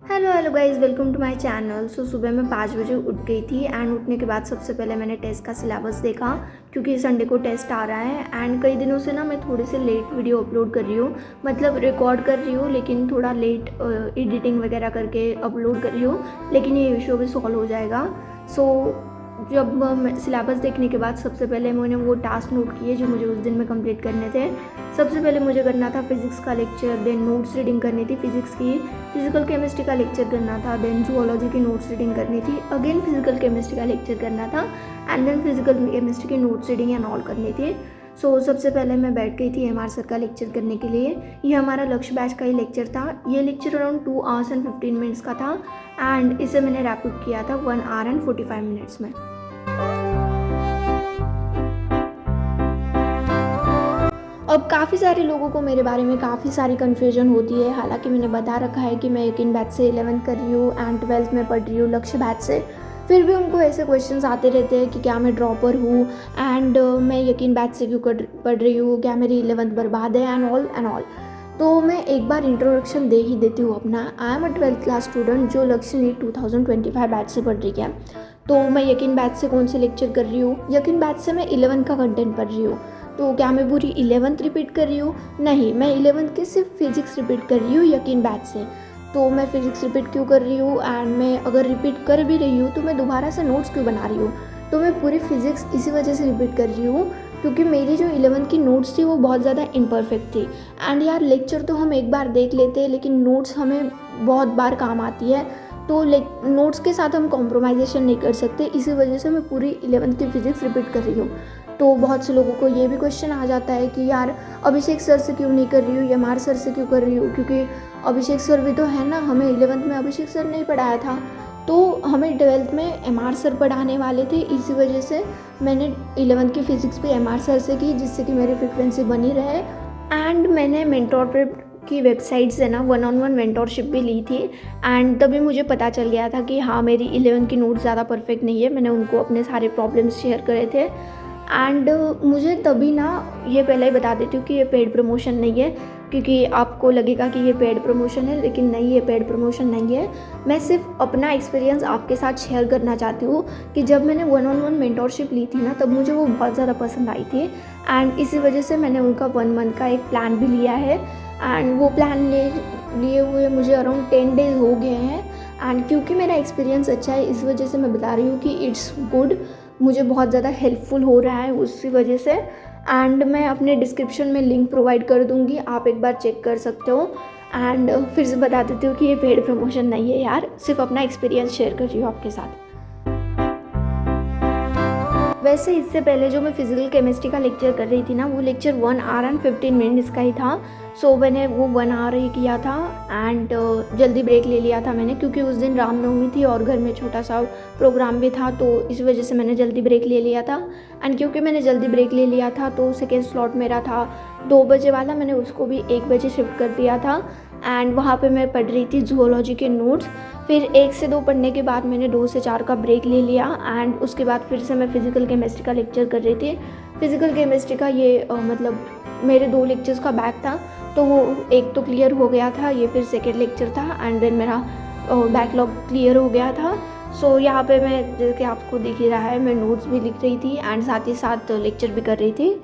Hello hello guys, welcome to my channel. सुबह मैं 5 बजे उठ गई थी एंड उठने के बाद सबसे पहले मैंने टेस्ट का सिलेबस देखा क्योंकि संडे को टेस्ट आ रहा है। एंड कई दिनों से ना मैं थोड़ी सी लेट वीडियो अपलोड कर रही हूँ, मतलब रिकॉर्ड कर रही हूँ लेकिन थोड़ा लेट एडिटिंग वगैरह करके अपलोड कर रही हूँ, लेकिन ये इशू भी सॉल्व हो जाएगा। सो जब सिलेबस देखने के बाद सबसे पहले मैंने वो टास्क नोट किए जो मुझे उस दिन में कंप्लीट करने थे। सबसे पहले मुझे करना था फिजिक्स का लेक्चर, देन नोट्स रीडिंग करनी थी फिजिक्स की, फिजिकल केमिस्ट्री का लेक्चर करना था, देन जूलॉजी की नोट्स रीडिंग करनी थी, अगेन फिजिकल केमिस्ट्री का लेक्चर करना था एंड देन फिजिकल केमिस्ट्री की नोट्स रीडिंग एंड ऑल करनी थी। सबसे पहले मैं बैठ गई थी एमआर सर का लेक्चर करने के लिए। ये हमारा लक्ष्य बैच का ही लेक्चर था। ये lecture around 2 hours and 15 minutes का था एंड इसे मैंने रैप किया था 1 आवर एंड 45 मिनट्स में। अब काफ़ी सारे लोगों को मेरे बारे में काफ़ी सारी कन्फ्यूजन होती है। हालांकि मैंने बता रखा है कि मैं यकीन बैच से 11th कर रही हूँ एंड 12th में पढ़ रही हूँ लक्ष्य बैच से। फिर भी उनको ऐसे क्वेश्चंस आते रहते हैं कि क्या मैं ड्रॉपर हूँ एंड मैं यकीन बैच से क्यों पढ़ रही हूँ, क्या मेरी 11th बर्बाद है एंड ऑल। तो मैं एक बार इंट्रोडक्शन दे ही देती हूँ अपना। I am a 12th class student जो लक्ष्य नीट 2025 बैच से पढ़ रही है। तो मैं यकीन बैच से कौन से लेक्चर कर रही हूँ? यकीन बैच से मैं 11th का कंटेंट पढ़ रही हूँ। तो क्या मैं पूरी 11th रिपीट कर रही हूँ? नहीं, मैं 11th के सिर्फ फिजिक्स रिपीट कर रही हूँ यकीन बैच से। तो मैं फिजिक्स रिपीट क्यों कर रही हूँ एंड मैं अगर रिपीट कर भी रही हूँ तो मैं दोबारा से नोट्स क्यों बना रही हूँ? तो मैं पूरी फिजिक्स इसी वजह से रिपीट कर रही हूँ क्योंकि मेरी जो 11th की नोट्स थी वो बहुत ज़्यादा इम्परफेक्ट थी। एंड यार लेक्चर तो हम एक बार देख लेते हैं लेकिन नोट्स हमें बहुत बार काम आती है। तो नोट्स के साथ हम कॉम्प्रोमाइजेशन नहीं कर सकते, इसी वजह से मैं पूरी 11th की फिजिक्स रिपीट कर रही हूँ। तो बहुत से लोगों को ये भी क्वेश्चन आ जाता है कि यार अभिषेक सर से क्यों नहीं कर रही हूँ, एमआर सर से क्यों कर रही हूँ? क्योंकि अभिषेक सर भी तो है ना, हमें 11th में अभिषेक सर नहीं पढ़ाया था, तो हमें 12th में एमआर सर पढ़ाने वाले थे। इसी वजह से मैंने 11th की फ़िज़िक्स भी एमआर सर से की जिससे कि मेरी फ्रिक्वेंसी बनी रहे। एंड मैंने मेंटोरशिप की वेबसाइट से ना 1-on-1 मेंटोरशिप भी ली थी एंड तभी मुझे पता चल गया था कि हाँ मेरी 11th की नोट्स ज़्यादा परफेक्ट नहीं है। मैंने उनको अपने सारे प्रॉब्लम्स शेयर करे थे एंड मुझे तभी ना, ये पहले ही बता देती हूँ कि ये पेड प्रमोशन नहीं है, क्योंकि आपको लगेगा कि ये पेड प्रमोशन है, लेकिन नहीं, ये पेड प्रमोशन नहीं है। मैं सिर्फ अपना एक्सपीरियंस आपके साथ शेयर करना चाहती हूँ कि जब मैंने 1-on-1 मेंटोरशिप ली थी ना तब मुझे वो बहुत ज़्यादा पसंद आई थी एंड इसी वजह से मैंने उनका 1 मंथ का एक प्लान भी लिया है एंड वो प्लान लिए हुए मुझे अराउंड 10 डेज़ हो गए हैं। एंड क्योंकि मेरा एक्सपीरियंस अच्छा है इस वजह से मैं बता रही हूँ कि इट्स गुड, मुझे बहुत ज़्यादा हेल्पफुल हो रहा है उसी वजह से। एंड मैं अपने डिस्क्रिप्शन में लिंक प्रोवाइड कर दूँगी, आप एक बार चेक कर सकते हो। एंड फिर से बता देती हूँ कि ये पेड प्रमोशन नहीं है यार, सिर्फ अपना एक्सपीरियंस शेयर कर रही हूँ आपके साथ। वैसे इससे पहले जो मैं फिजिकल केमिस्ट्री का लेक्चर कर रही थी ना, वो लेक्चर 1 आवर एंड 15 मिनट्स का ही था। मैंने वो 1 आवर ही किया था एंड जल्दी ब्रेक ले लिया था मैंने, क्योंकि उस दिन रामनवमी थी और घर में छोटा सा प्रोग्राम भी था, तो इस वजह से मैंने जल्दी ब्रेक ले लिया था। एंड क्योंकि मैंने जल्दी ब्रेक ले लिया था तो सेकेंड स्लॉट मेरा था 2 बजे वाला, मैंने उसको भी 1 बजे शिफ्ट कर दिया था एंड वहाँ पे मैं पढ़ रही थी जूलॉजी के नोट्स। फिर 1 से 2 पढ़ने के बाद मैंने 2 से 4 का ब्रेक ले लिया एंड उसके बाद फिर से मैं फिज़िकल केमिस्ट्री का लेक्चर कर रही थी। फिज़िकल केमिस्ट्री का ये मतलब मेरे 2 लेक्चर्स का बैक था, तो वो एक तो क्लियर हो गया था, ये फिर सेकेंड लेक्चर था एंड देन मेरा बैकलॉग क्लियर हो गया था। यहाँ पे मैं, जैसे कि आपको दिख ही रहा है, मैं नोट्स भी लिख रही थी एंड साथ ही साथ लेक्चर भी कर रही थी।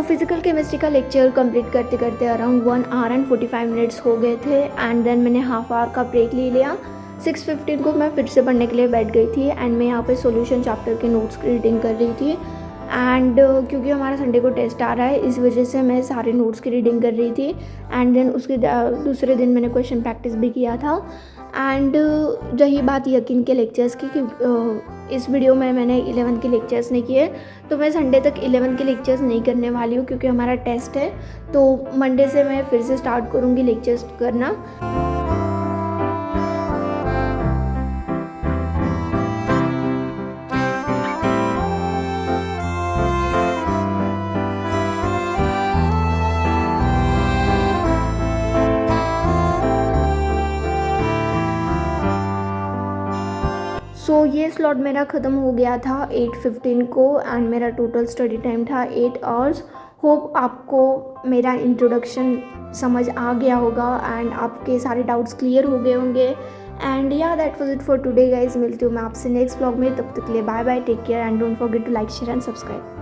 फिज़िकल केमिस्ट्री का लेक्चर कंप्लीट करते करते अराउंड 1 आवर एंड 45 मिनट्स हो गए थे एंड देन मैंने हाफ आवर का ब्रेक ले लिया। 6:15 को मैं फिर से पढ़ने के लिए बैठ गई थी एंड मैं यहाँ पे सॉल्यूशन चैप्टर के नोट्स की रीडिंग कर रही थी एंड क्योंकि हमारा संडे को टेस्ट आ रहा है इस वजह से मैं सारे नोट्स की रीडिंग कर रही थी एंड देन उसके दूसरे दिन मैंने क्वेश्चन प्रैक्टिस भी किया था। एंड रही बात यकीन के लेक्चर्स की, इस वीडियो में मैंने 11th के लेक्चर्स नहीं किए, तो मैं संडे तक 11th के लेक्चर्स नहीं करने वाली हूँ क्योंकि हमारा टेस्ट है। तो मंडे से मैं फिर से स्टार्ट करूँगी लेक्चर्स करना। ये स्लॉट मेरा ख़त्म हो गया था 8:15 को एंड मेरा टोटल स्टडी टाइम था 8 आवर्स। होप आपको मेरा इंट्रोडक्शन समझ आ गया होगा एंड आपके सारे डाउट्स क्लियर हो गए होंगे। एंड या that was it for today guys. मिलती हूँ मैं आपसे नेक्स्ट ब्लॉग में, तब तक के लिए bye bye, take care and don't forget to like share and subscribe.